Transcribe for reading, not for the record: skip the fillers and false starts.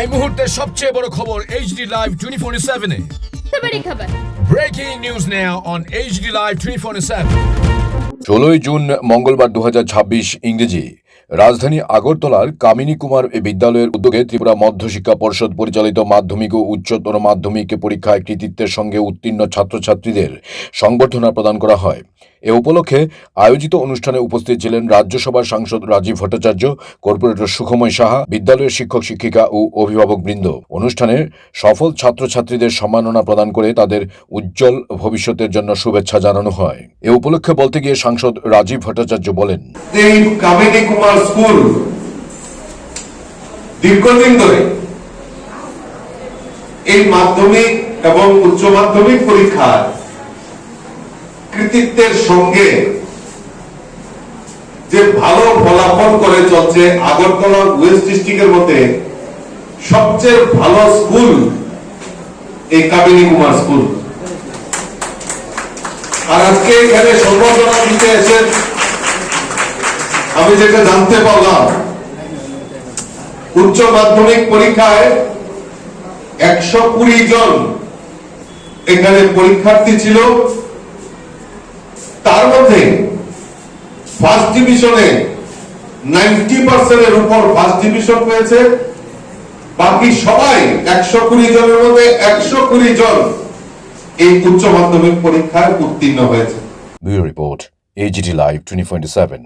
এই মুহূর্তের সবচেয়ে বড় খবর HD Live 24/7 এ। बड़ी खबर। Breaking news now on HD Live 24/7। 16 June মঙ্গলবার 2026 ইংরেজি রাজধানী আগরতলার কামিনী কুমার বিদ্যালয়ের উদ্যোগে ত্রিপুরা মধ্যশিক্ষা পর্ষদ পরিচালিত মাধ্যমিক ও উচ্চতর মাধ্যমিক পরীক্ষায় কৃতিত্বের সঙ্গে উত্তীর্ণ ছাত্রছাত্রীদের সংবর্ধনা প্রদান করা হয়। এ উপলক্ষে আয়োজিত অনুষ্ঠানে উপস্থিত ছিলেন রাজ্যসভার সাংসদ রাজীব ভট্টাচার্য, কর্পোরেটর সুখময় সাহা, বিদ্যালয়ের শিক্ষক শিক্ষিকা ও অভিভাবকবৃন্দ। অনুষ্ঠানে সফল ছাত্রছাত্রীদের সম্মাননা প্রদান করে তাদের উজ্জ্বল ভবিষ্যতের জন্য শুভেচ্ছা জানানো হয়। এ উপলক্ষে বলতে গিয়ে সাংসদ রাজীব ভট্টাচার্য বলেন, এই কামিনী কুমার স্কুল দীর্ঘদিন ধরে এই মাধ্যমিক এবং উচ্চ মাধ্যমিক পরীক্ষার কৃতিত্বের সঙ্গে যে ভালো ফলাফল করে চলছে, আগরতলা ওয়েস্ট ডিস্ট্রিক্টের মধ্যে সবচেয়ে ভালো স্কুল এই কামিনী কুমার স্কুল। আর আজকে এখানে সম্বর্ধনা দিতে এসে আমি যেটা জানতে পারলাম, উচ্চ মাধ্যমিক পরীক্ষায় 120 জন এখানে পরীক্ষার্থী ছিল। তার মধ্যে ফার্স্ট ডিভিশনে 90% এর উপর ফার্স্ট ডিভিশন পেয়েছে। বাকি সবাই 120 জনের মধ্যে 120 জন এই উচ্চ মাধ্যমিক পরীক্ষায় উত্তীর্ণ হয়েছে। Bureau report, AGT Live 24/7।